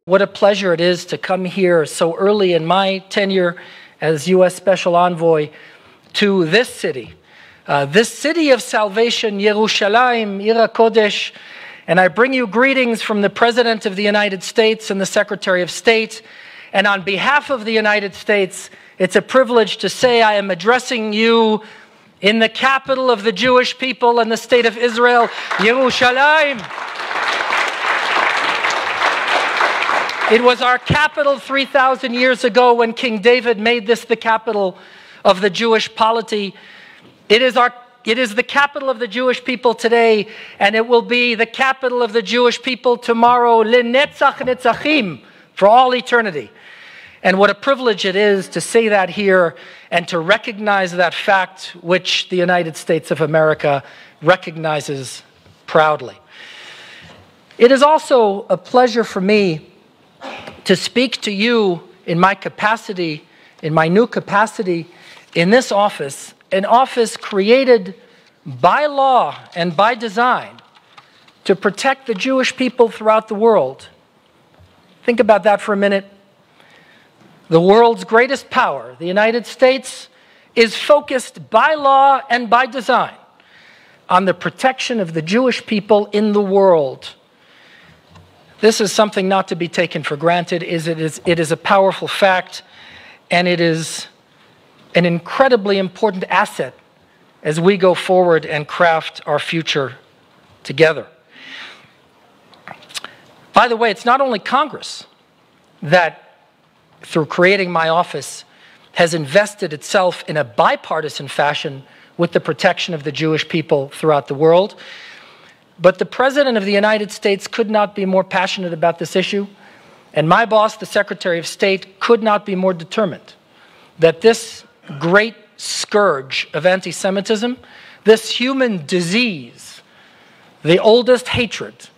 What a pleasure it is to come here so early in my tenure as U.S. Special Envoy to this city of salvation, Yerushalayim, Ir HaKodesh. And I bring you greetings from the President of the United States and the Secretary of State. And on behalf of the United States, it's a privilege to say I am addressing you in the capital of the Jewish people and the state of Israel, Yerushalayim. It was our capital 3,000 years ago when King David made this the capital of the Jewish polity. It is the capital of the Jewish people today, and it will be the capital of the Jewish people tomorrow, L'netzach netzachim, for all eternity. And what a privilege it is to say that here and to recognize that fact which the United States of America recognizes proudly. It is also a pleasure for me to speak to you in my capacity, in my new capacity in this office, an office created by law and by design to protect the Jewish people throughout the world. Think about that for a minute. The world's greatest power, the United States, is focused by law and by design on the protection of the Jewish people in the world. This is something not to be taken for granted. It is a powerful fact, and it is an incredibly important asset as we go forward and craft our future together. By the way, it's not only Congress that, through creating my office, has invested itself in a bipartisan fashion with the protection of the Jewish people throughout the world. But the President of the United States could not be more passionate about this issue, and my boss, the Secretary of State, could not be more determined that this great scourge of anti-Semitism, this human disease, the oldest hatred,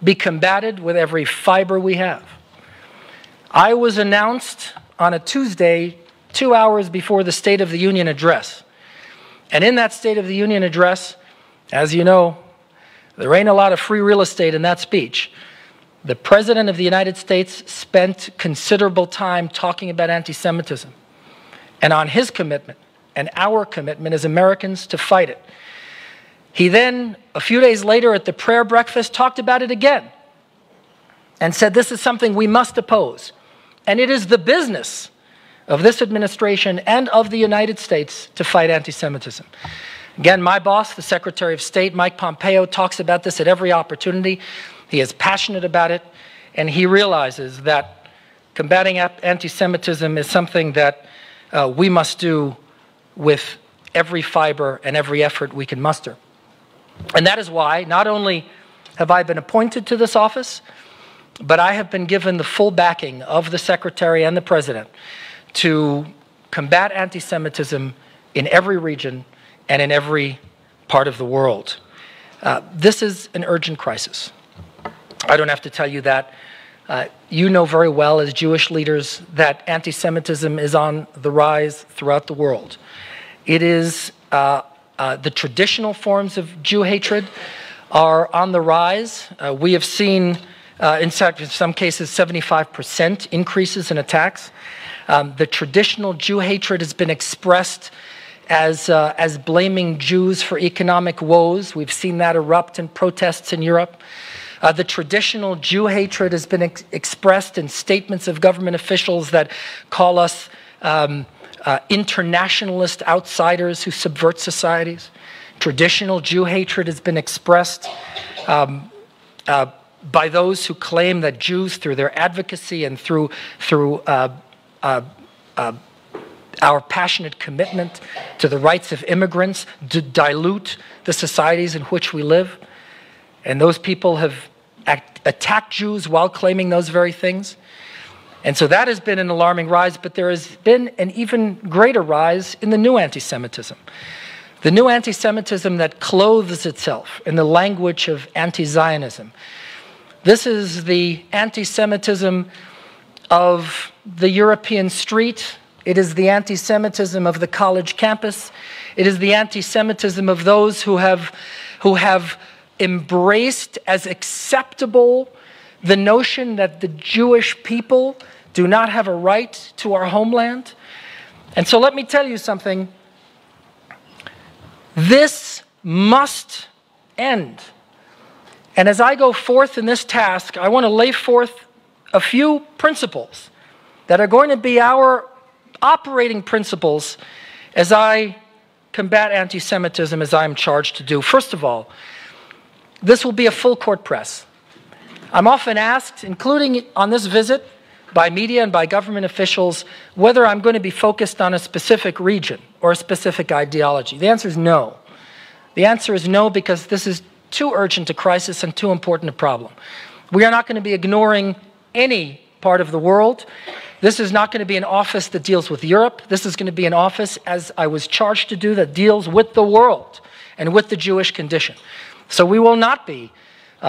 be combated with every fiber we have. I was announced on a Tuesday, 2 hours before the State of the Union address. And in that State of the Union address, as you know, there ain't a lot of free real estate in that speech. The President of the United States spent considerable time talking about anti-Semitism and on his commitment and our commitment as Americans to fight it. He then, a few days later at the prayer breakfast, talked about it again and said this is something we must oppose. And it is the business of this administration and of the United States to fight anti-Semitism. Again, my boss, the Secretary of State, Mike Pompeo, talks about this at every opportunity. He is passionate about it, and he realizes that combating anti-Semitism is something that we must do with every fiber and every effort we can muster. And that is why not only have I been appointed to this office, but I have been given the full backing of the Secretary and the President to combat anti-Semitism in every region and in every part of the world. This is an urgent crisis. I don't have to tell you that. You know very well as Jewish leaders that anti-Semitism is on the rise throughout the world. It is the traditional forms of Jew hatred are on the rise. We have seen, in fact, in some cases, 75% increases in attacks. The traditional Jew hatred has been expressed as blaming Jews for economic woes. We've seen that erupt in protests in Europe. The traditional Jew hatred has been expressed in statements of government officials that call us internationalist outsiders who subvert societies. Traditional Jew hatred has been expressed by those who claim that Jews, through their advocacy and through our passionate commitment to the rights of immigrants, to dilute the societies in which we live. And those people have attacked Jews while claiming those very things. And so that has been an alarming rise, but there has been an even greater rise in the new anti-Semitism. The new anti-Semitism that clothes itself in the language of anti-Zionism. This is the anti-Semitism of the European street. It is the anti-Semitism of the college campus. It is the anti-Semitism of those who have embraced as acceptable the notion that the Jewish people do not have a right to our homeland. And so let me tell you something. This must end. And as I go forth in this task, I want to lay forth a few principles that are going to be our operating principles as I combat anti-Semitism as I am charged to do. First of all, this will be a full court press. I'm often asked, including on this visit, by media and by government officials, whether I'm going to be focused on a specific region or a specific ideology. The answer is no. The answer is no, because this is too urgent a crisis and too important a problem. We are not going to be ignoring any part of the world. This is not going to be an office that deals with Europe. This is going to be an office, as I was charged to do, that deals with the world and with the Jewish condition. So we will not be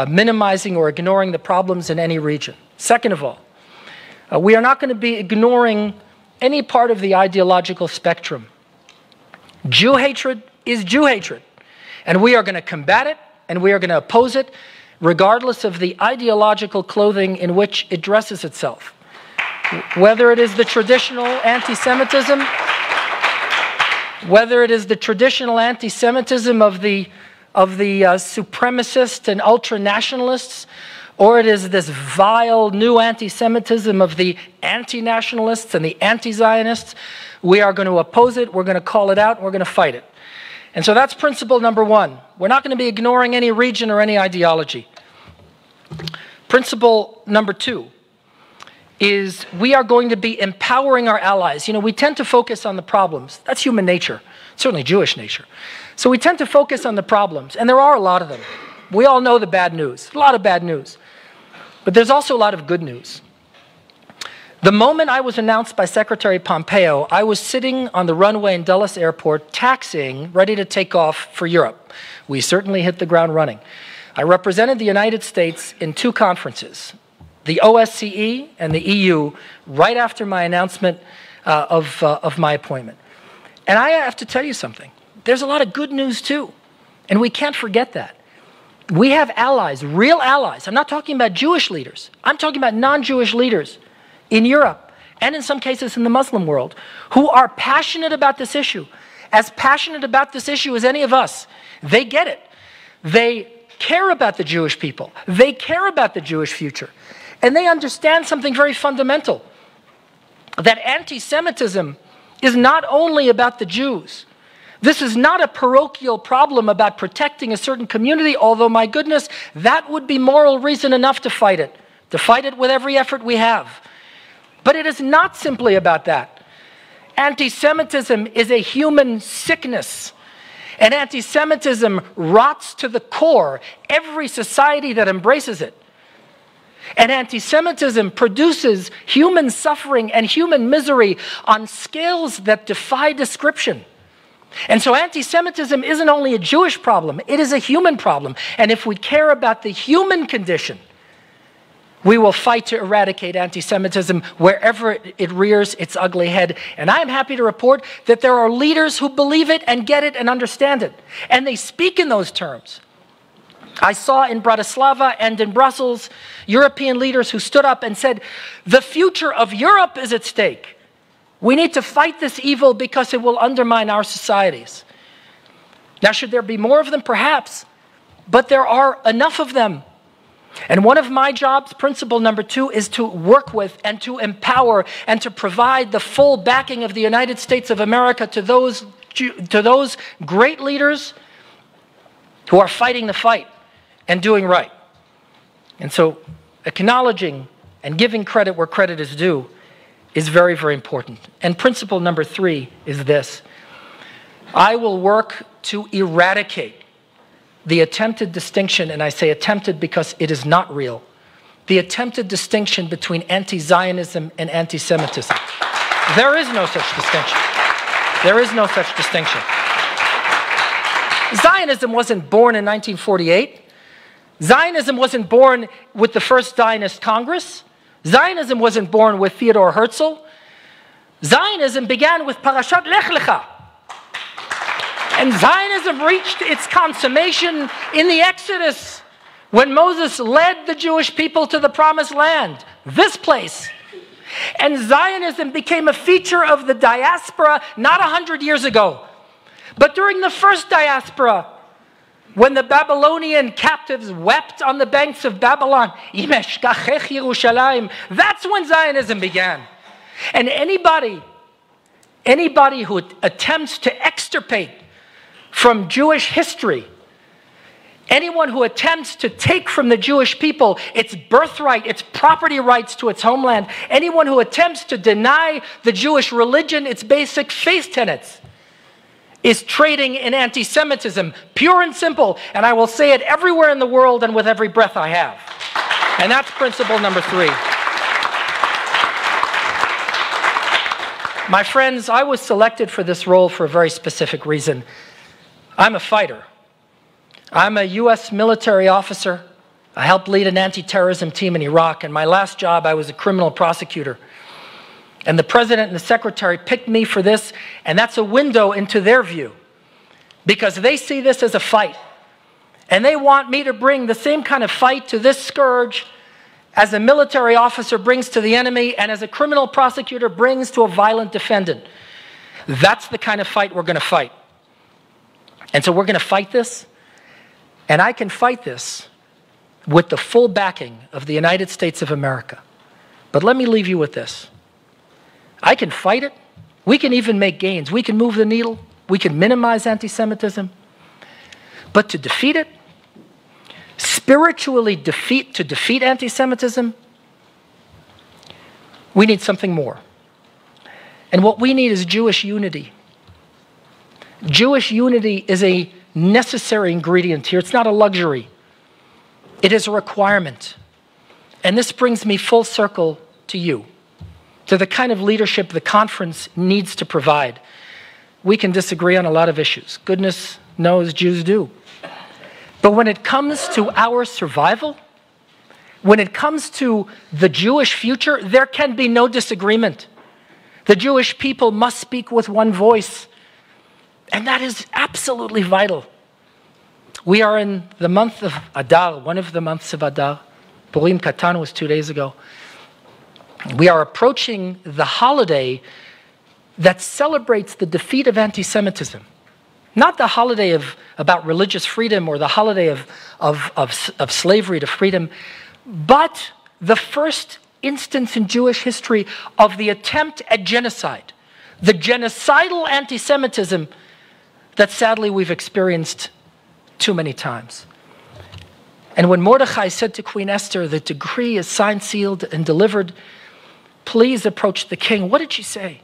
minimizing or ignoring the problems in any region. Second of all, we are not going to be ignoring any part of the ideological spectrum. Jew hatred is Jew hatred, and we are going to combat it, and we are going to oppose it, regardless of the ideological clothing in which it dresses itself. Whether it is the traditional anti-Semitism, whether it is the traditional anti-Semitism of the supremacists and ultra-nationalists, or it is this vile new anti-Semitism of the anti-nationalists and the anti-Zionists, we are going to oppose it, we're going to call it out, and we're going to fight it. And so that's principle number one. We're not going to be ignoring any region or any ideology. Principle number two is we are going to be empowering our allies. You know, we tend to focus on the problems. That's human nature, certainly Jewish nature. So we tend to focus on the problems, and there are a lot of them. We all know the bad news, a lot of bad news. But there's also a lot of good news. The moment I was announced by Secretary Pompeo, I was sitting on the runway in Dulles Airport, taxiing, ready to take off for Europe. We certainly hit the ground running. I represented the United States in two conferences, the OSCE and the EU, right after my announcement of my appointment. And I have to tell you something. There's a lot of good news too, and we can't forget that. We have allies, real allies. I'm not talking about Jewish leaders. I'm talking about non-Jewish leaders in Europe, and in some cases in the Muslim world, who are passionate about this issue, as passionate about this issue as any of us. They get it. They care about the Jewish people. They care about the Jewish future. And they understand something very fundamental, that anti-Semitism is not only about the Jews. This is not a parochial problem about protecting a certain community, although, my goodness, that would be moral reason enough to fight it with every effort we have. But it is not simply about that. Anti-Semitism is a human sickness, and anti-Semitism rots to the core every society that embraces it. And anti-Semitism produces human suffering and human misery on scales that defy description. And so anti-Semitism isn't only a Jewish problem, it is a human problem. And if we care about the human condition, we will fight to eradicate anti-Semitism wherever it rears its ugly head. And I am happy to report that there are leaders who believe it and get it and understand it. And they speak in those terms. I saw in Bratislava and in Brussels European leaders who stood up and said, the future of Europe is at stake. We need to fight this evil because it will undermine our societies. Now, should there be more of them? Perhaps. But there are enough of them. And one of my jobs, principle number two, is to work with and to empower and to provide the full backing of the United States of America to those great leaders who are fighting the fight and doing right. And so acknowledging and giving credit where credit is due is very, very important. And principle number three is this. I will work to eradicate the attempted distinction, and I say attempted because it is not real, the attempted distinction between anti-Zionism and anti-Semitism. There is no such distinction. There is no such distinction. Zionism wasn't born in 1948. Zionism wasn't born with the first Zionist Congress. Zionism wasn't born with Theodor Herzl. Zionism began with Parashat Lech Lecha. And Zionism reached its consummation in the Exodus, when Moses led the Jewish people to the promised land, this place. And Zionism became a feature of the diaspora not 100 years ago, but during the first diaspora, when the Babylonian captives wept on the banks of Babylon. That's when Zionism began. And anybody who attempts to extirpate from Jewish history, anyone who attempts to take from the Jewish people its birthright, its property rights to its homeland, anyone who attempts to deny the Jewish religion its basic faith tenets, is trading in anti-Semitism, pure and simple. And I will say it everywhere in the world and with every breath I have. And that's principle number 3. My friends, I was selected for this role for a very specific reason. I'm a fighter. I'm a U.S. military officer. I helped lead an anti-terrorism team in Iraq. And my last job, I was a criminal prosecutor. And the president and the secretary picked me for this, and that's a window into their view, because they see this as a fight. And they want me to bring the same kind of fight to this scourge as a military officer brings to the enemy and as a criminal prosecutor brings to a violent defendant. That's the kind of fight we're going to fight. And so we're going to fight this, and I can fight this with the full backing of the United States of America. But let me leave you with this. I can fight it. We can even make gains. We can move the needle. We can minimize anti-Semitism. But to defeat it, spiritually defeat anti-Semitism, we need something more. And what we need is Jewish unity. Jewish unity is a necessary ingredient here. It's not a luxury. It is a requirement. And this brings me full circle to you, to the kind of leadership the conference needs to provide. We can disagree on a lot of issues. Goodness knows Jews do. But when it comes to our survival, when it comes to the Jewish future, there can be no disagreement. The Jewish people must speak with one voice. And that is absolutely vital. We are in the month of Adar, one of the months of Adar. Purim Katan was 2 days ago. We are approaching the holiday that celebrates the defeat of anti-Semitism. Not the holiday about religious freedom or the holiday of slavery to freedom, but the first instance in Jewish history of the attempt at genocide, the genocidal anti-Semitism that sadly we've experienced too many times. And when Mordechai said to Queen Esther, the decree is signed, sealed, and delivered, please approach the king. What did she say?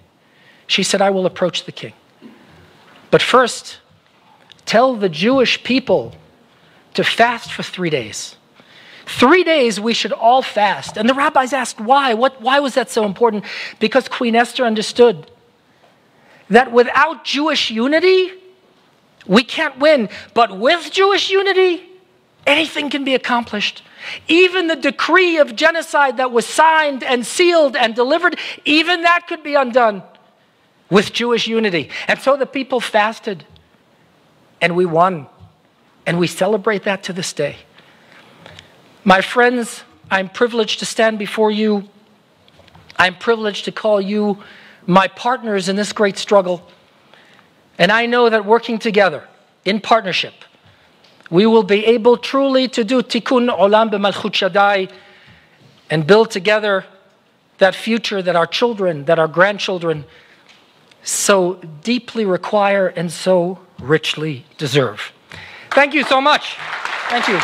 She said, I will approach the king. But first, tell the Jewish people to fast for 3 days. 3 days we should all fast. And the rabbis asked why. Why was that so important? Because Queen Esther understood that without Jewish unity, we can't win. But with Jewish unity, anything can be accomplished. Even the decree of genocide that was signed and sealed and delivered, even that could be undone with Jewish unity. And so the people fasted, and we won. And we celebrate that to this day. My friends, I'm privileged to stand before you. I'm privileged to call you my partners in this great struggle. And I know that working together, in partnership, we will be able truly to do tikkun olam b'malchut Shaddai and build together that future that our children, that our grandchildren so deeply require and so richly deserve. Thank you so much. Thank you.